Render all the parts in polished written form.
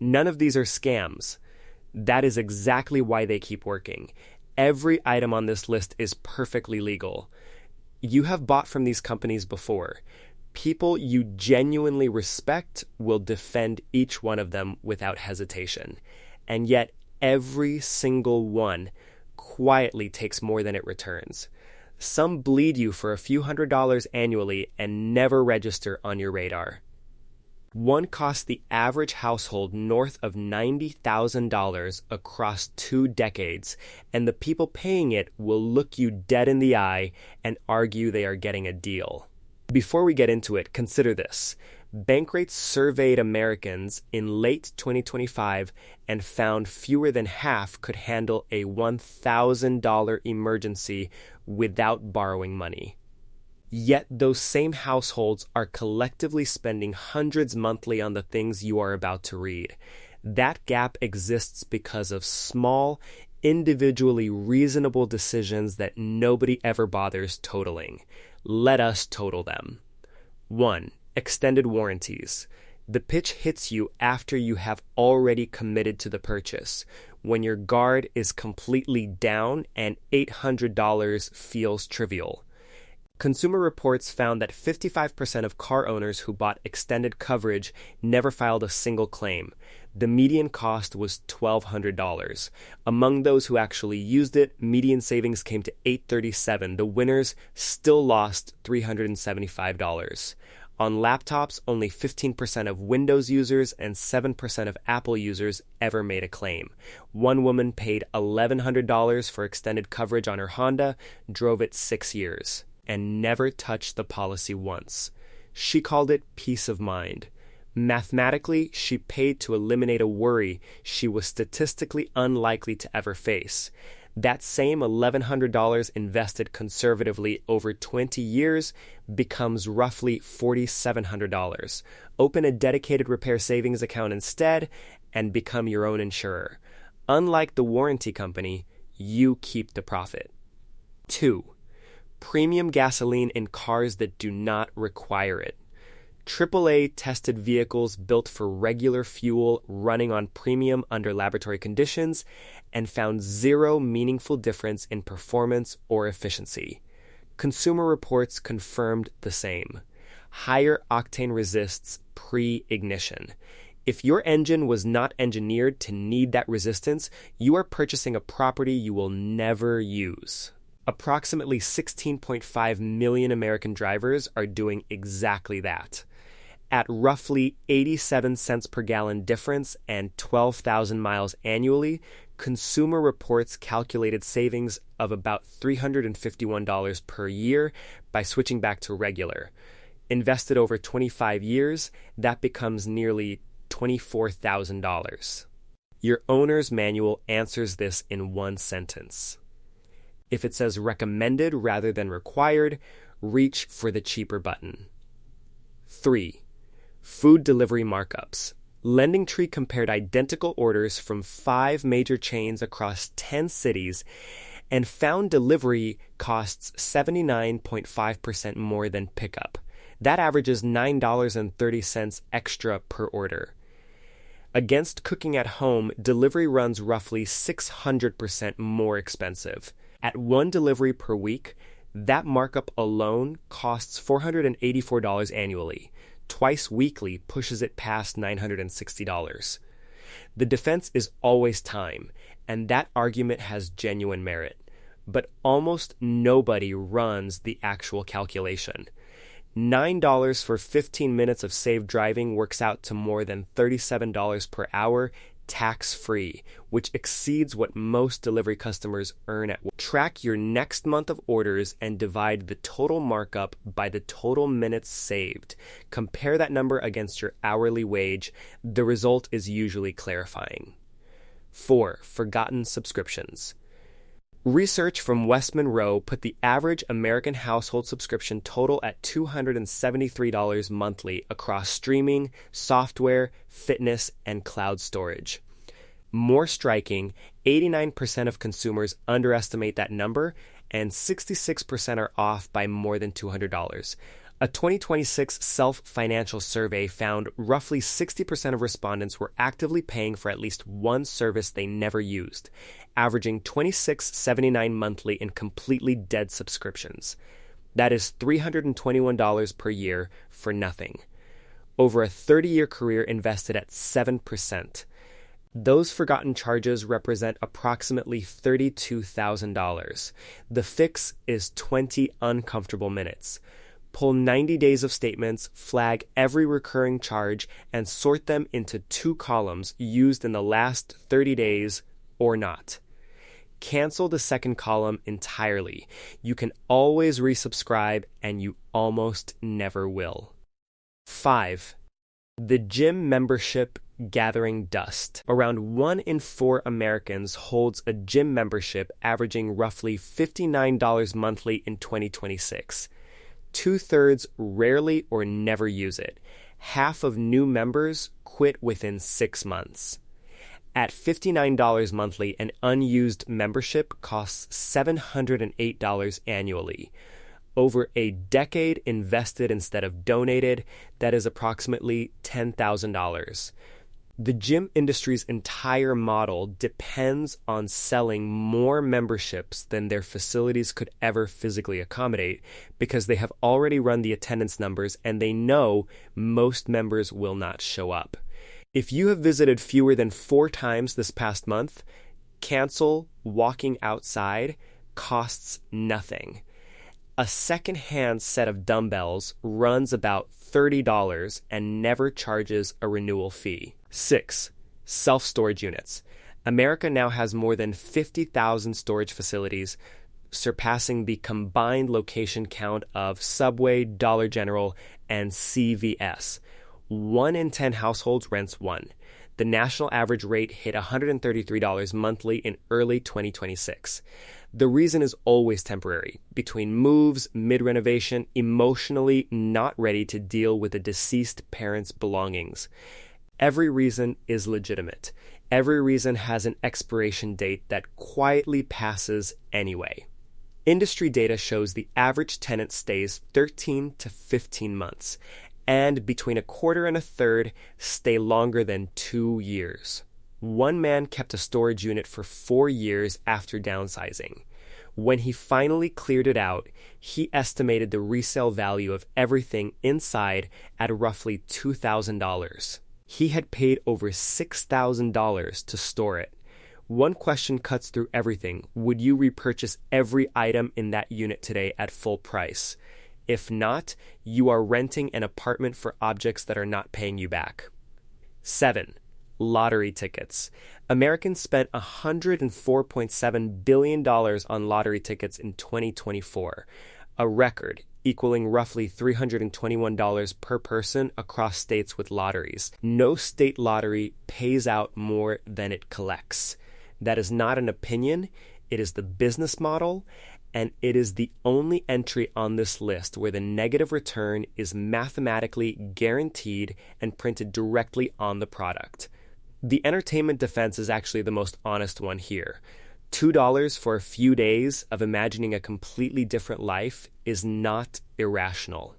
None of these are scams. That is exactly why they keep working. Every item on this list is perfectly legal. You have bought from these companies before. People you genuinely respect will defend each one of them without hesitation. And yet, every single one quietly takes more than it returns. Some bleed you for a few $100s annually and never register on your radar. One costs the average household north of $90,000 across 2 decades, and the people paying it will look you dead in the eye and argue they are getting a deal. Before we get into it, consider this. Bankrate surveyed Americans in late 2025 and found fewer than half could handle a $1,000 emergency without borrowing money. Yet those same households are collectively spending hundreds monthly on the things you are about to read. That gap exists because of small, individually reasonable decisions that nobody ever bothers totaling. Let us total them. 1. Extended warranties. The pitch hits you after you have already committed to the purchase, when your guard is completely down and $800 feels trivial. Consumer Reports found that 55% of car owners who bought extended coverage never filed a single claim. The median cost was $1,200. Among those who actually used it, median savings came to $837. The winners still lost $375. On laptops, only 15% of Windows users and 7% of Apple users ever made a claim. One woman paid $1,100 for extended coverage on her Honda, drove it 6 years, and never touched the policy once. She called it peace of mind. Mathematically, she paid to eliminate a worry she was statistically unlikely to ever face. That same $1,100 invested conservatively over 20 years becomes roughly $4,700. Open a dedicated repair savings account instead and become your own insurer. Unlike the warranty company, you keep the profit. 2. Premium gasoline in cars that do not require it. AAA tested vehicles built for regular fuel running on premium under laboratory conditions and found zero meaningful difference in performance or efficiency. Consumer Reports confirmed the same. Higher octane resists pre-ignition. If your engine was not engineered to need that resistance, you are purchasing a property you will never use. Approximately 16.5 million American drivers are doing exactly that. At roughly 87 cents per gallon difference and 12,000 miles annually, Consumer Reports calculated savings of about $351 per year by switching back to regular. Invested over 25 years, that becomes nearly $24,000. Your owner's manual answers this in one sentence. If it says recommended rather than required, reach for the cheaper button. 3. Food delivery markups. LendingTree compared identical orders from 5 major chains across 10 cities and found delivery costs 79.5% more than pickup. That averages $9.30 extra per order. Against cooking at home, delivery runs roughly 600% more expensive. At 1 delivery per week, that markup alone costs $484 annually. Twice weekly pushes it past $960. The defense is always time, and that argument has genuine merit. But almost nobody runs the actual calculation. $9 for 15 minutes of saved driving works out to more than $37 per hour tax-free, which exceeds what most delivery customers earn at work. Track your next month of orders and divide the total markup by the total minutes saved. Compare that number against your hourly wage. The result is usually clarifying. 4. Forgotten subscriptions. Research from West Monroe put the average American household subscription total at $273 monthly across streaming, software, fitness, and cloud storage. More striking, 89% of consumers underestimate that number, and 66% are off by more than $200. A 2026 self-financial survey found roughly 60% of respondents were actively paying for at least one service they never used, averaging $26.79 monthly in completely dead subscriptions. That is $321 per year for nothing. Over a 30-year career invested at 7%. Those forgotten charges represent approximately $32,000. The fix is 20 uncomfortable minutes. Pull 90 days of statements, flag every recurring charge, and sort them into 2 columns used in the last 30 days or not. Cancel the second column entirely. You can always resubscribe, and you almost never will. 5. The gym membership gathering dust. Around 1 in 4 Americans holds a gym membership, averaging roughly $59 monthly in 2026. 2/3 rarely or never use it. Half of new members quit within 6 months. At $59 monthly, an unused membership costs $708 annually. Over a decade invested instead of donated, that is approximately $10,000. The gym industry's entire model depends on selling more memberships than their facilities could ever physically accommodate, because they have already run the attendance numbers and they know most members will not show up. If you have visited fewer than 4 times this past month, cancel walking outside costs nothing. A second-hand set of dumbbells runs about $30 and never charges a renewal fee. 6. Self-storage units. America now has more than 50,000 storage facilities, surpassing the combined location count of Subway, Dollar General, and CVS. 1 in 10 households rents one. The national average rate hit $133 monthly in early 2026. The reason is always temporary. Between moves, mid-renovation, emotionally not ready to deal with a deceased parent's belongings. Every reason is legitimate. Every reason has an expiration date that quietly passes anyway. Industry data shows the average tenant stays 13 to 15 months, and between a quarter and a third stay longer than 2 years. One man kept a storage unit for 4 years after downsizing. When he finally cleared it out, he estimated the resale value of everything inside at roughly $2,000. He had paid over $6,000 to store it. One question cuts through everything. Would you repurchase every item in that unit today at full price? If not, you are renting an apartment for objects that are not paying you back. 7. Lottery tickets. Americans spent $104.7 billion on lottery tickets in 2024, a record equaling roughly $321 per person across states with lotteries. No state lottery pays out more than it collects. That is not an opinion, it is the business model, and it is the only entry on this list where the negative return is mathematically guaranteed and printed directly on the product. The entertainment defense is actually the most honest one here. $2 for a few days of imagining a completely different life is not irrational.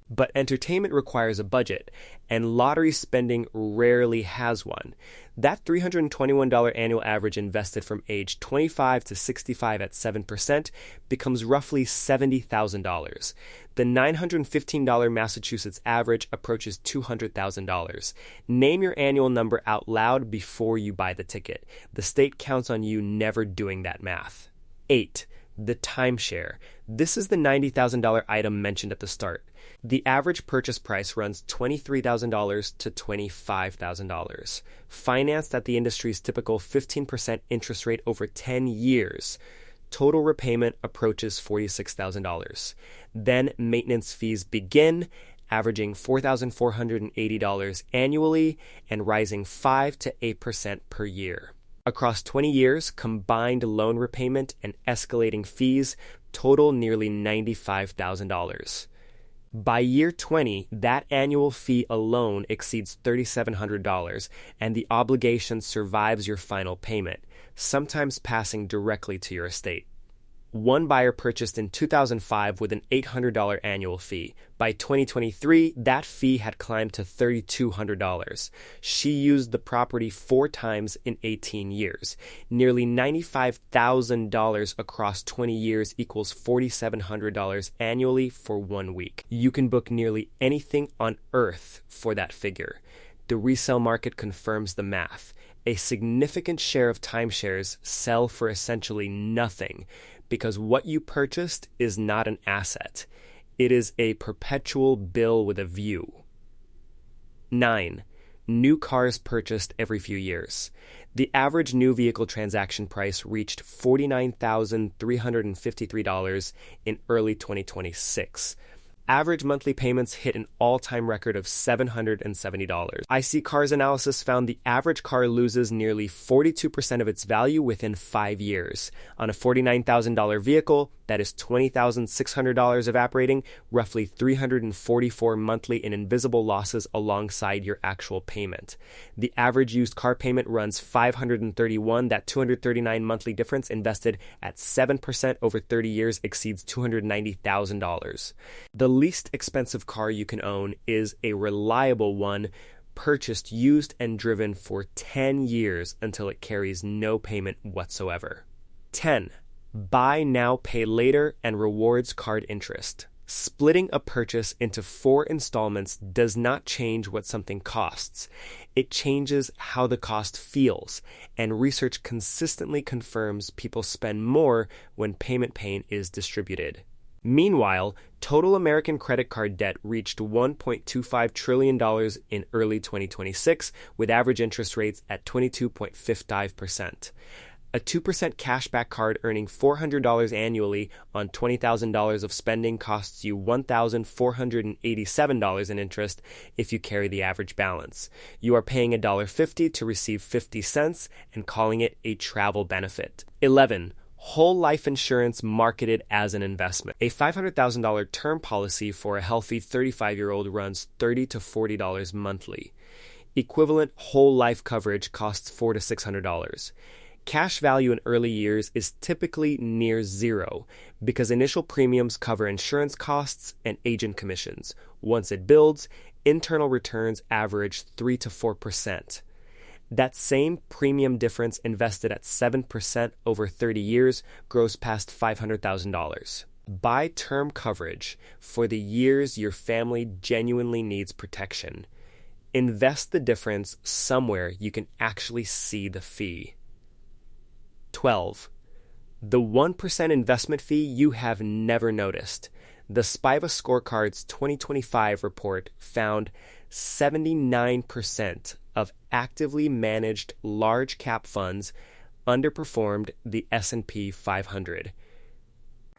But entertainment requires a budget, and lottery spending rarely has one. That $321 annual average invested from age 25 to 65 at 7% becomes roughly $70,000. The $915 Massachusetts average approaches $200,000. Name your annual number out loud before you buy the ticket. The state counts on you never doing that math. 8. The timeshare. This is the $90,000 item mentioned at the start. The average purchase price runs $23,000 to $25,000, financed at the industry's typical 15% interest rate over 10 years. Total repayment approaches $46,000. Then maintenance fees begin, averaging $4,480 annually and rising 5 to 8% per year. Across 20 years, combined loan repayment and escalating fees total nearly $95,000. By year 20, that annual fee alone exceeds $3,700, and the obligation survives your final payment, sometimes passing directly to your estate. One buyer purchased in 2005 with an $800 annual fee. By 2023, that fee had climbed to $3,200. She used the property 4 times in 18 years. Nearly $95,000 across 20 years equals $4,700 annually for 1 week. You can book nearly anything on earth for that figure. The resale market confirms the math. A significant share of timeshares sell for essentially nothing, because what you purchased is not an asset. It is a perpetual bill with a view. 9. New cars purchased every few years. The average new vehicle transaction price reached $49,353 in early 2026. Average monthly payments hit an all-time record of $770. IC Cars analysis found the average car loses nearly 42% of its value within 5 years. On a $49,000 vehicle, that is $20,600 evaporating, roughly $344 monthly in invisible losses alongside your actual payment. The average used car payment runs $531. That $239 monthly difference invested at 7% over 30 years exceeds $290,000. The least expensive car you can own is a reliable one, purchased used and driven for 10 years until it carries no payment whatsoever. 10. Buy now, pay later, and rewards card interest. Splitting a purchase into 4 installments does not change what something costs. It changes how the cost feels, and research consistently confirms people spend more when payment pain is distributed. Meanwhile, total American credit card debt reached $1.25 trillion in early 2026, with average interest rates at 22.55%. A 2% cashback card earning $400 annually on $20,000 of spending costs you $1,487 in interest if you carry the average balance. You are paying $1.50 to receive 50 cents and calling it a travel benefit. 11. Whole life insurance marketed as an investment. A $500,000 term policy for a healthy 35-year-old runs $30 to $40 monthly. Equivalent whole life coverage costs $400 to $600. Cash value in early years is typically near zero because initial premiums cover insurance costs and agent commissions. Once it builds, internal returns average 3 to 4%. That same premium difference invested at 7% over 30 years grows past $500,000. Buy term coverage for the years your family genuinely needs protection. Invest the difference somewhere you can actually see the fee. 12. The 1% investment fee you have never noticed. The Spiva Scorecard's 2025 report found 79% of actively managed large cap funds underperformed the S&P 500.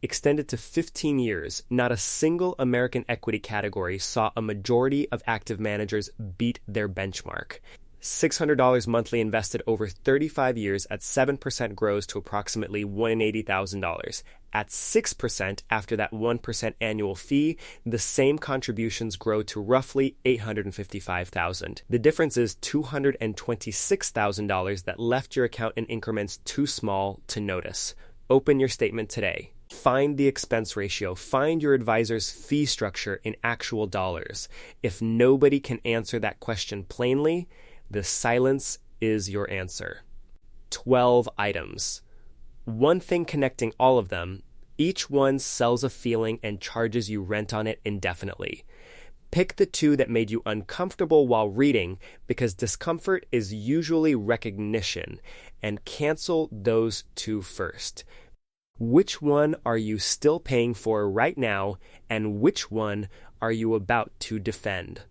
Extended to 15 years, not a single American equity category saw a majority of active managers beat their benchmark. $600 monthly invested over 35 years at 7% grows to approximately $180,000. At 6% after that 1% annual fee, the same contributions grow to roughly $855,000. The difference is $226,000 that left your account in increments too small to notice. Open your statement today. Find the expense ratio. Find your advisor's fee structure in actual dollars. If nobody can answer that question plainly, the silence is your answer. 12 items. One thing connecting all of them, each one sells a feeling and charges you rent on it indefinitely. Pick the 2 that made you uncomfortable while reading, because discomfort is usually recognition, and cancel those 2 first. Which one are you still paying for right now, and which one are you about to defend?